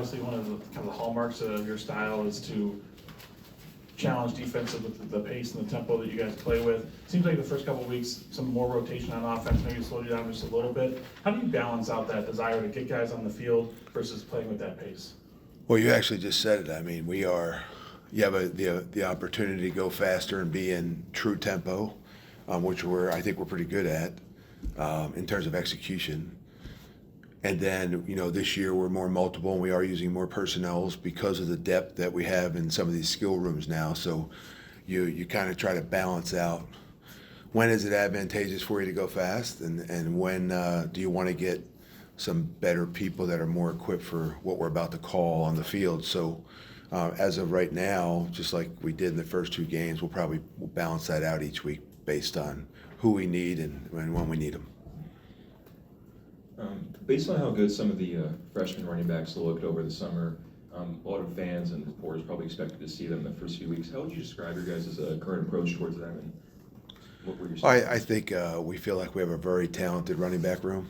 obviously one of the kind of the hallmarks of your style is to challenge defensive with the pace and the tempo that you guys play with. Seems like the first couple of weeks, some more rotation on offense, maybe slowed you down just a little bit. How do you balance out that desire to get guys on the field versus playing with that pace? Well, you actually just said it. I mean, you have the opportunity to go faster and be in true tempo, which I think we're pretty good at in terms of execution. And then, this year we're more multiple and we are using more personnels because of the depth that we have in some of these skill rooms now. So you kind of try to balance out when is it advantageous for you to go fast and when do you want to get some better people that are more equipped for what we're about to call on the field. So as of right now, just like we did in the first two games, we'll balance that out each week based on who we need and when we need them. Based on how good some of the freshman running backs looked over the summer, a lot of fans and reporters probably expected to see them in the first few weeks. How would you describe your guys' current approach towards them, and what were your thoughts? I think we feel like we have a very talented running back room.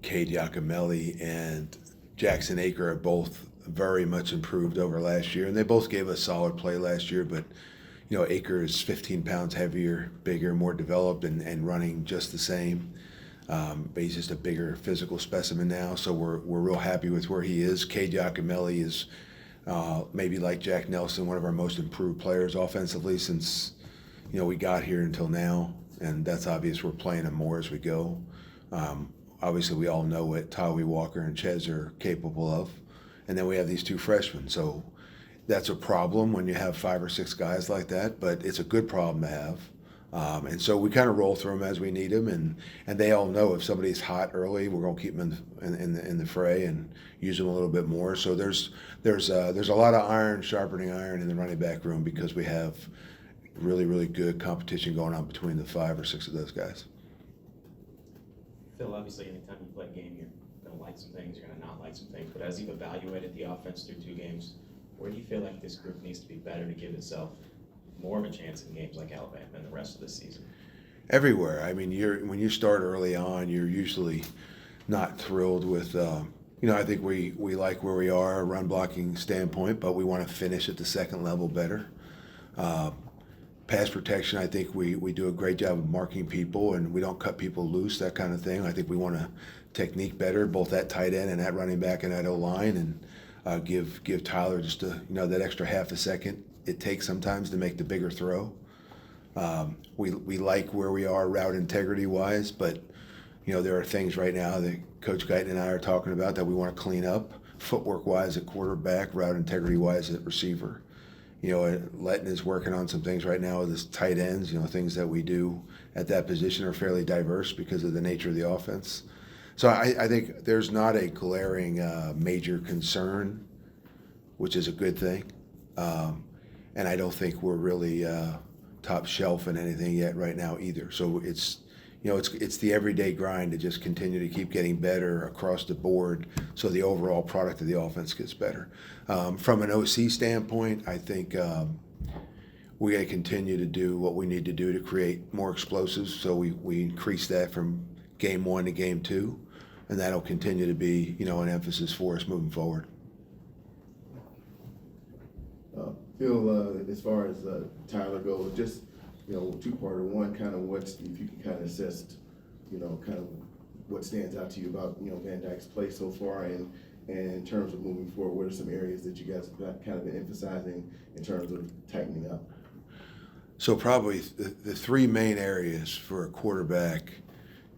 Cade Yacomelli and Jackson Aker are both very much improved over last year, and they both gave us solid play last year, but Aker is 15 pounds heavier, bigger, more developed, and running just the same. But he's just a bigger physical specimen now, so we're real happy with where he is. Cade Yacomelli is maybe like Jack Nelson, one of our most improved players offensively since we got here until now, and that's obvious. We're playing him more as we go. Obviously, we all know what Tawi Walker and Ches are capable of, and then we have these two freshmen. So that's a problem when you have 5 or 6 guys like that, but it's a good problem to have. And so we kind of roll through them as we need them, and they all know if somebody's hot early, we're going to keep them in the fray and use them a little bit more. So there's a lot of iron sharpening iron in the running back room because we have really, really good competition going on between the 5 or 6 of those guys. Phil, obviously, anytime you play a game, you're going to like some things, you're going to not like some things. But as you've evaluated the offense through 2 games, where do you feel like this group needs to be better to give itself more of a chance in games like Alabama and the rest of the season? Everywhere. I mean, when you start early on, you're usually not thrilled with. I think we like where we are, a run blocking standpoint, but we want to finish at the second level better. Pass protection, I think we do a great job of marking people and we don't cut people loose, that kind of thing. I think we want to technique better, both at tight end and at running back and at O-line, and give Tyler just that extra half a second it takes sometimes to make the bigger throw. We like where we are route integrity wise, but there are things right now that Coach Guyton and I are talking about that we want to clean up, footwork wise at quarterback, route integrity wise at receiver. Letton is working on some things right now with his tight ends. Things that we do at that position are fairly diverse because of the nature of the offense. So I think there's not a glaring major concern, which is a good thing. And I don't think we're really top shelf in anything yet right now either. So it's the everyday grind to just continue to keep getting better across the board so the overall product of the offense gets better. From an OC standpoint, I think we got to continue to do what we need to do to create more explosives. So we increase that from game 1 to game 2, and that'll continue to be an emphasis for us moving forward. Phil, as far as Tyler goes, just two-parter. One, kind of if you can kind of assess, kind of what stands out to you about Van Dyke's play so far, and in terms of moving forward, what are some areas that you guys have kind of been emphasizing in terms of tightening up? So probably the 3 main areas for a quarterback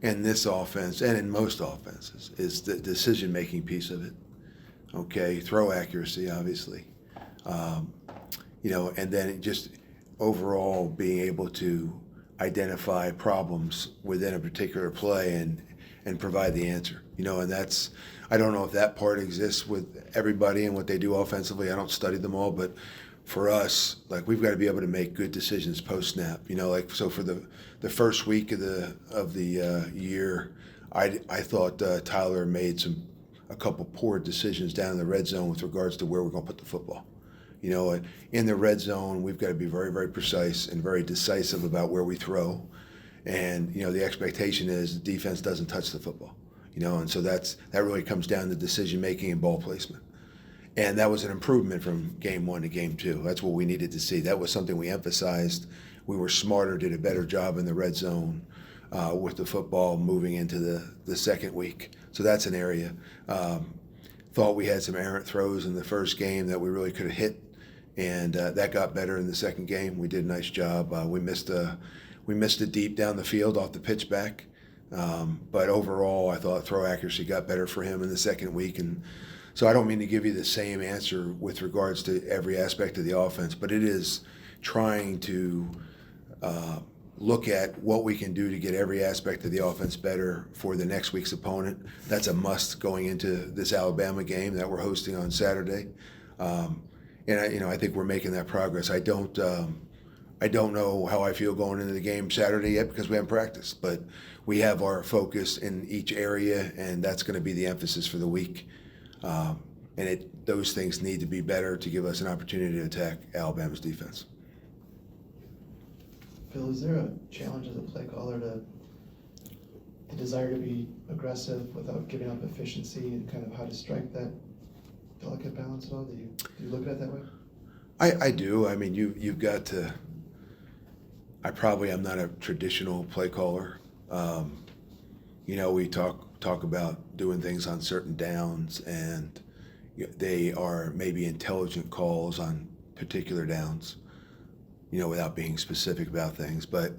in this offense and in most offenses is the decision-making piece of it. Okay, throw accuracy, obviously. And then just overall being able to identify problems within a particular play and provide the answer. And that's, I don't know if that part exists with everybody and what they do offensively. I don't study them all, but for us, we've got to be able to make good decisions post snap. So for the first week of the year, I thought Tyler made a couple poor decisions down in the red zone with regards to where we're going to put the football. In the red zone, we've got to be very, very precise and very decisive about where we throw. And, the expectation is the defense doesn't touch the football. And so that really comes down to decision making and ball placement. And that was an improvement from game 1 to game 2. That's what we needed to see. That was something we emphasized. We were smarter, did a better job in the red zone with the football moving into the second week. So that's an area. Thought we had some errant throws in the first game that we really could have hit, and that got better in the second game. We did a nice job. We missed a deep down the field off the pitch back. But overall, I thought throw accuracy got better for him in the second week. And so I don't mean to give you the same answer with regards to every aspect of the offense, but it is trying to look at what we can do to get every aspect of the offense better for the next week's opponent. That's a must going into this Alabama game that we're hosting on Saturday. And I think we're making that progress. I don't know how I feel going into the game Saturday yet because we haven't practiced, but we have our focus in each area, and that's going to be the emphasis for the week. And those things need to be better to give us an opportunity to attack Alabama's defense. Phil, is there a challenge as a play caller to the desire to be aggressive without giving up efficiency, and kind of how to strike that delicate balance at all? Do you look at it that way? I do. I mean, you've got to. I probably am not a traditional play caller. We talk about doing things on certain downs, and they are maybe intelligent calls on particular downs, without being specific about things. But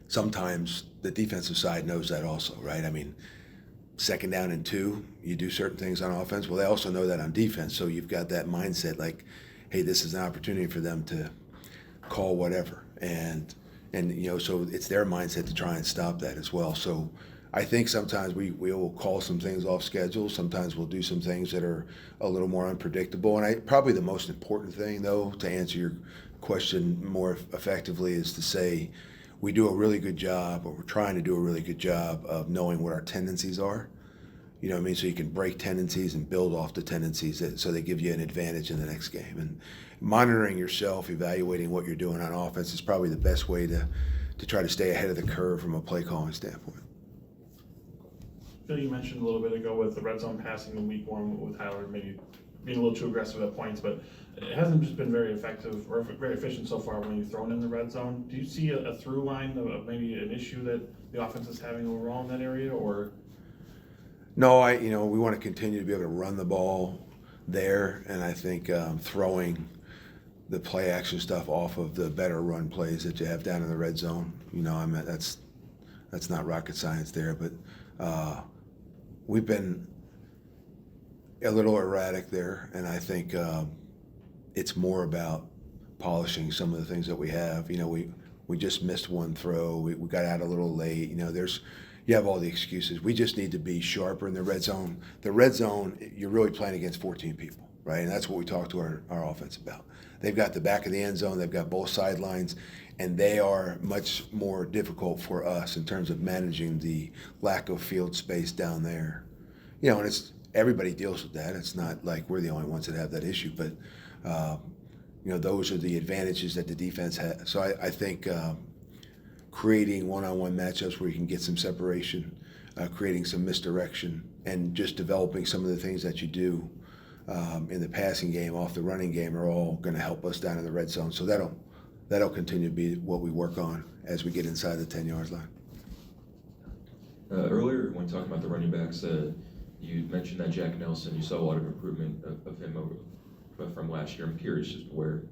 sometimes the defensive side knows that also, right? I mean, 2nd down and 2, you do certain things on offense. Well, they also know that on defense, so you've got that mindset like, hey, this is an opportunity for them to call whatever. And so it's their mindset to try and stop that as well. So I think sometimes we will call some things off schedule. Sometimes we'll do some things that are a little more unpredictable. And probably the most important thing, though, to answer your question more effectively is to say we do a really good job, or we're trying to do a really good job of knowing what our tendencies are. You know what I mean? So you can break tendencies and build off the tendencies so they give you an advantage in the next game. And monitoring yourself, evaluating what you're doing on offense is probably the best way to try to stay ahead of the curve from a play calling standpoint. Phil, you mentioned a little bit ago with the red zone passing in week 1 with Tyler maybe being a little too aggressive at points, but it hasn't just been very effective or very efficient so far when you've thrown in the red zone. Do you see a through line of maybe an issue that the offense is having overall in that area, or? No, we want to continue to be able to run the ball there, and I think throwing the play action stuff off of the better run plays that you have down in the red zone. That's not rocket science there, but we've been a little erratic there, and I think it's more about polishing some of the things that we have. We just missed one throw. We got out a little late. You have all the excuses. We just need to be sharper in the red zone. The red zone, you're really playing against 14 people, right? And that's what we talk to our offense about. They've got the back of the end zone. They've got both sidelines, and they are much more difficult for us in terms of managing the lack of field space down there. And everybody deals with that. It's not like we're the only ones that have that issue, but those are the advantages that the defense has. So I think creating one-on-one matchups where you can get some separation, creating some misdirection, and just developing some of the things that you do in the passing game off the running game are all going to help us down in the red zone. So that'll continue to be what we work on as we get inside the 10-yard line. Earlier, when talking about the running backs, you mentioned that Jack Nelson, you saw a lot of improvement of him from last year. I'm curious as to where.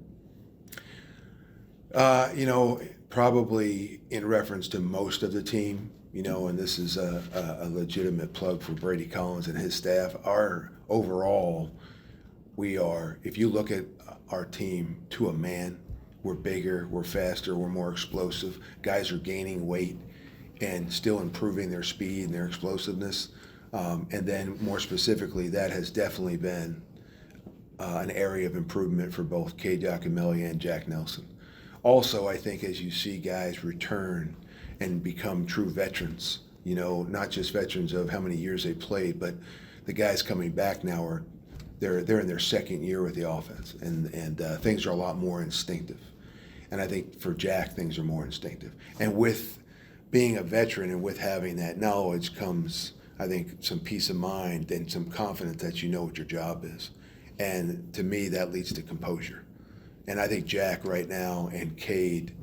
Probably in reference to most of the team, and this is a legitimate plug for Brady Collins and his staff. Overall, if you look at our team to a man, we're bigger, we're faster, we're more explosive. Guys are gaining weight and still improving their speed and their explosiveness. And then more specifically, that has definitely been an area of improvement for both K. Giacomelli and Jack Nelson. Also, I think as you see guys return and become true veterans, not just veterans of how many years they played, but the guys coming back now they're in their second year with the offense, and things are a lot more instinctive. And I think for Jack, things are more instinctive. And with being a veteran and with having that knowledge comes, I think, some peace of mind and some confidence that you know what your job is. And to me, that leads to composure. And I think Jack right now and Cade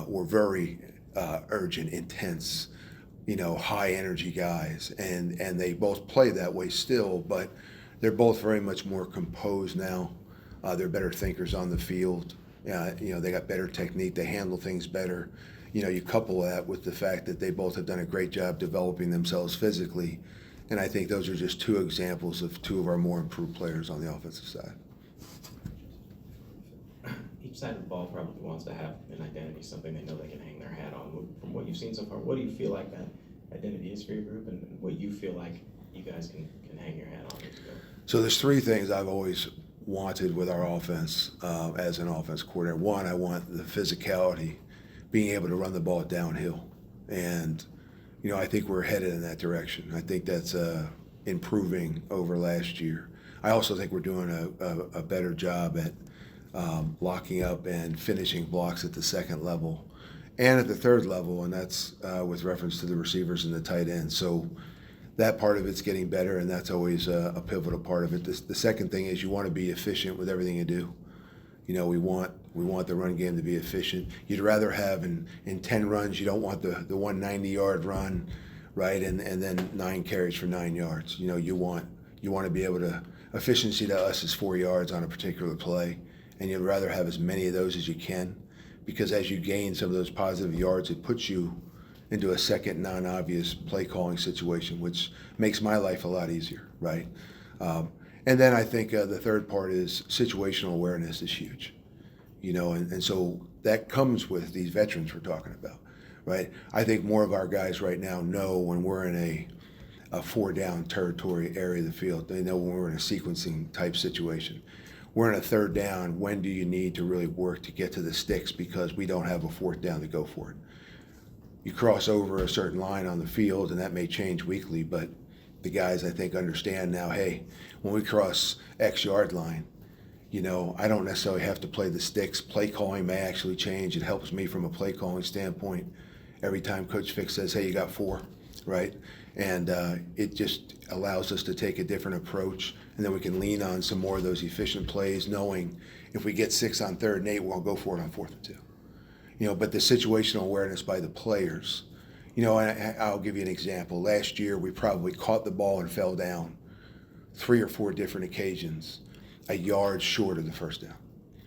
were very urgent, intense, high energy guys. And they both play that way still, but they're both very much more composed now. They're better thinkers on the field. They got better technique. They handle things better. You couple that with the fact that they both have done a great job developing themselves physically. And I think those are just two examples of two of our more improved players on the offensive side. Each side of the ball probably wants to have an identity, something they know they can hang their hat on. From what you've seen so far, what do you feel like that identity is for your group, and what you feel like you guys can hang your hat on? So there's three things I've always wanted with our offense as an offense coordinator. One, I want the physicality, being able to run the ball downhill. And, I think we're headed in that direction. I think that's improving over last year. I also think we're doing a better job at locking up and finishing blocks at the second level and at the third level, and that's with reference to the receivers and the tight ends. So that part of it's getting better, and that's always a pivotal part of it. The second thing is you want to be efficient with everything you do. We want the run game to be efficient. You'd rather have in 10 runs, you don't want the 190-yard run, right, and then 9 carries for 9 yards. You want to be able to, efficiency to us is 4 yards on a particular play, and you'd rather have as many of those as you can, because as you gain some of those positive yards, it puts you into a second non-obvious play calling situation, which makes my life a lot easier, right? And then I think the third part is situational awareness is huge, and so that comes with these veterans we're talking about, right? I think more of our guys right now know when we're in a 4-down territory area of the field. They know when we're in a sequencing type situation. We're in a 3rd down. When do you need to really work to get to the sticks because we don't have a 4th down to go for it? You cross over a certain line on the field, and that may change weekly, but the guys, I think, understand now, hey, when we cross X yard line, I don't necessarily have to play the sticks. Play calling may actually change. It helps me from a play calling standpoint every time Coach Fick says, hey, you got 4, right? And it just allows us to take a different approach, and then we can lean on some more of those efficient plays, knowing if we get 6 on 3rd and 8, we'll go for it on 4th and 2. But the situational awareness by the players, and I'll give you an example. Last year, we probably caught the ball and fell down 3 or 4 different occasions, a yard short of the 1st down,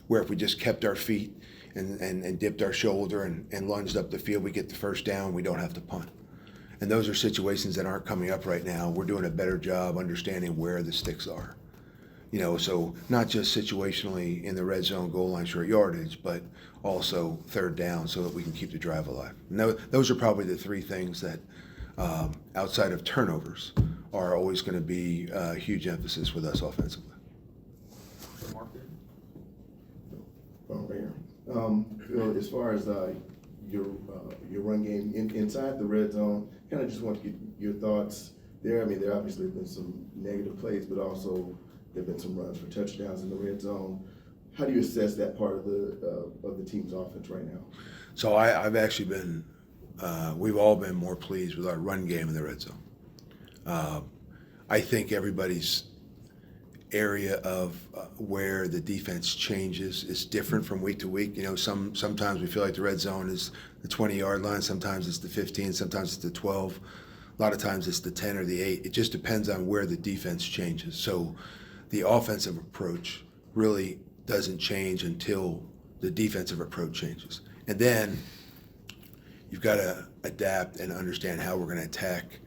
where if we just kept our feet and dipped our shoulder and lunged up the field, we get the 1st down, we don't have to punt. And those are situations that aren't coming up right now. We're doing a better job understanding where the sticks are. So not just situationally in the red zone, goal line, short yardage, but also 3rd down so that we can keep the drive alive. And those are probably the 3 things that, outside of turnovers, are always going to be a huge emphasis with us offensively. As far as your run game inside the red zone, kind of just want to get your thoughts there. I mean, there obviously have been some negative plays, but also there have been some runs for touchdowns in the red zone. How do you assess that part of the team's offense right now? So I've actually been, we've all been more pleased with our run game in the red zone. I think everybody's area of where the defense changes is different from week to week. Sometimes we feel like the red zone is the 20-yard line. Sometimes it's the 15. Sometimes it's the 12. A lot of times it's the 10 or the 8. It just depends on where the defense changes. So the offensive approach really doesn't change until the defensive approach changes. And then you've got to adapt and understand how we're going to attack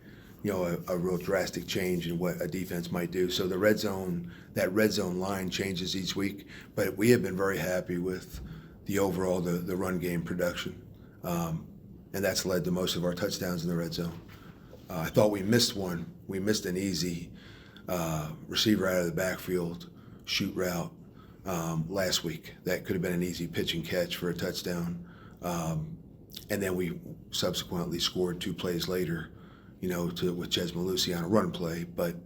a real drastic change in what a defense might do. So that red zone line changes each week, but we have been very happy with the overall, the run game production. And that's led to most of our touchdowns in the red zone. I thought we missed one. We missed an easy receiver out of the backfield shoot route last week. That could have been an easy pitch and catch for a touchdown. And then we subsequently scored 2 plays later, with Ches Malusi on a run play. But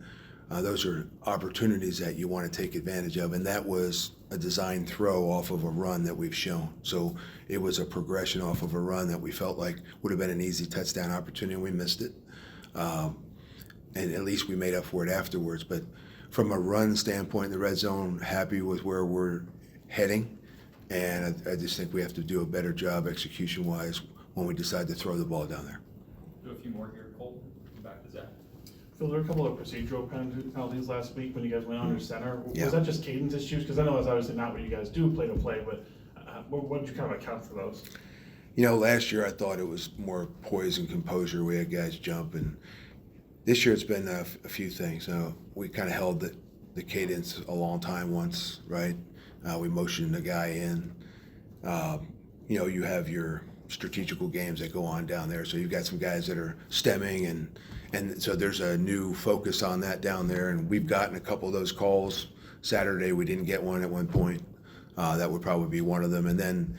those are opportunities that you want to take advantage of. And that was a design throw off of a run that we've shown. So it was a progression off of a run that we felt like would have been an easy touchdown opportunity, and we missed it. And at least we made up for it afterwards. But from a run standpoint in the red zone, happy with where we're heading. And I just think we have to do a better job execution-wise when we decide to throw the ball down there. Do a few more here, Colton. Back to Zach. Phil, there were a couple of procedural penalties last week when you guys went under center. Yeah. Was that just cadence issues? Because I know that's obviously not what you guys do, play to play, but what did you kind of account for those? You know, last year I thought it was more poise and composure. We had guys jump, and this year it's been a few things. We kind of held the cadence a long time once, right? We motioned the guy in. You know, you have your strategical games that go on down there. So you've got some guys that are stemming, and so there's a new focus on that down there. And we've gotten a couple of those calls. Saturday we didn't get one at one point. That would probably be one of them. And then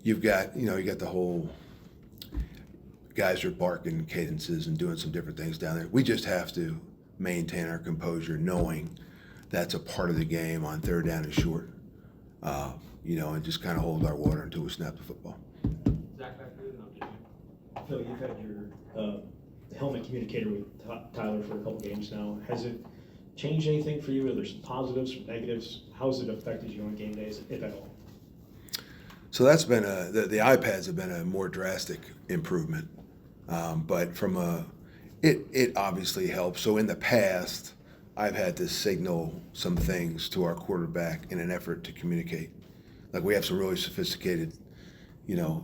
you got the whole guys are barking cadences and doing some different things down there. We just have to maintain our composure, knowing that's a part of the game on third down and short. And just kind of hold our water until we snap the football. Zach, back to you, and I'll get you. Phil, you've had your helmet communicator with Tyler for a couple games now. Has it changed anything for you? Are there some positives, some negatives? How has it affected you on game days, if at all? So that's been the iPads have been a more drastic improvement, but it obviously helps. So in the past, I've had to signal some things to our quarterback in an effort to communicate. Like we have some really sophisticated,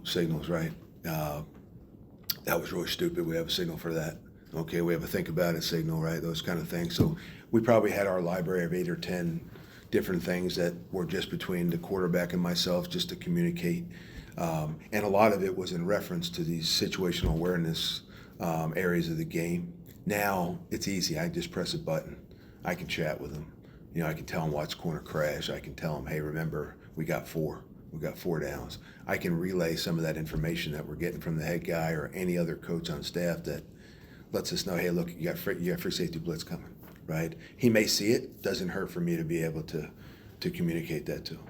signals, right? That was really stupid. We have a signal for that. Okay, we have a think about it signal, right? Those kind of things. So we probably had our library of 8 or 10 different things that were just between the quarterback and myself just to communicate. And a lot of it was in reference to these situational awareness areas of the game. Now it's easy. I just press a button. I can chat with them. I can tell them watch corner crash. I can tell them, hey, remember, we got 4. We got 4 downs. I can relay some of that information that we're getting from the head guy or any other coach on staff that lets us know, hey, look, you got free safety blitz coming, right? He may see it. Doesn't hurt for me to be able to communicate that to him.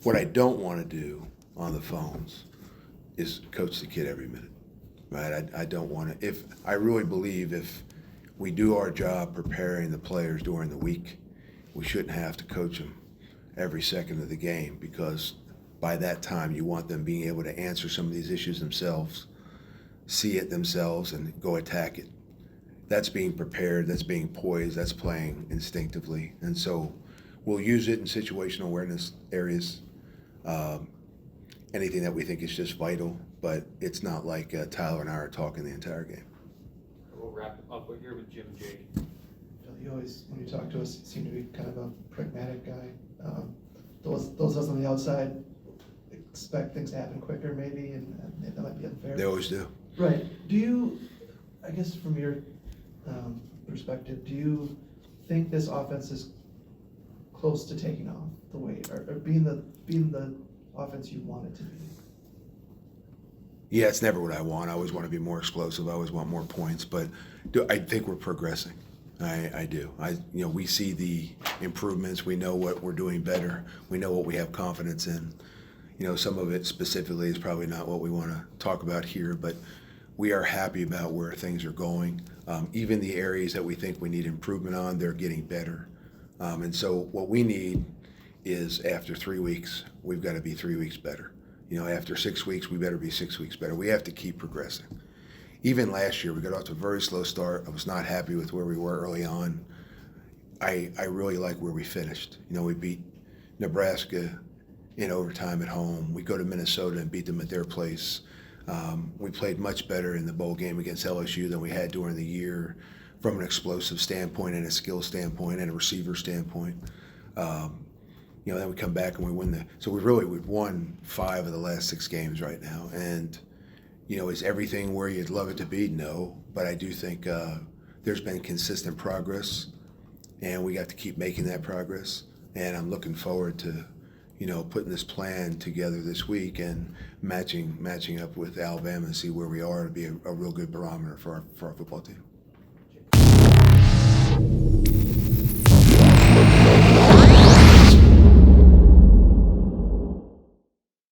What I don't want to do on the phones is coach the kid every minute, right? I don't want to. I really believe if we do our job preparing the players during the week, we shouldn't have to coach them every second of the game, because by that time you want them being able to answer some of these issues themselves, see it themselves, and go attack it. That's being prepared, that's being poised, that's playing instinctively. And so we'll use it in situational awareness areas, anything that we think is just vital, but it's not like Tyler and I are talking the entire game. We'll wrap it up here with Jim J. You always, when you talk to us, seem to be kind of a pragmatic guy. Those of us on the outside expect things to happen quicker maybe, and that might be unfair. They always do. Right. Do you, I guess from your perspective, do you think this offense is close to taking off the way, or being the offense you want it to be? Yeah, it's never what I want. I always want to be more explosive. I always want more points, but I think we're progressing. I do. We see the improvements. We know what we're doing better. We know what we have confidence in. Some of it specifically is probably not what we want to talk about here, but we are happy about where things are going. Even the areas that we think we need improvement on, they're getting better. And so what we need is, after 3 weeks, we've got to be 3 weeks better. After 6 weeks, we better be 6 weeks better. We have to keep progressing. Even last year, we got off to a very slow start. I was not happy with where we were early on. I really like where we finished. We beat Nebraska in overtime at home. We go to Minnesota and beat them at their place. We played much better in the bowl game against LSU than we had during the year, from an explosive standpoint and a skill standpoint and a receiver standpoint. Then we come back and we win so we've won 5 of the last 6 games right now. And, is everything where you'd love it to be? No, but I do think there's been consistent progress, and we got to keep making that progress. And I'm looking forward to, putting this plan together this week and matching up with Alabama and see where we are to be a real good barometer for our football team.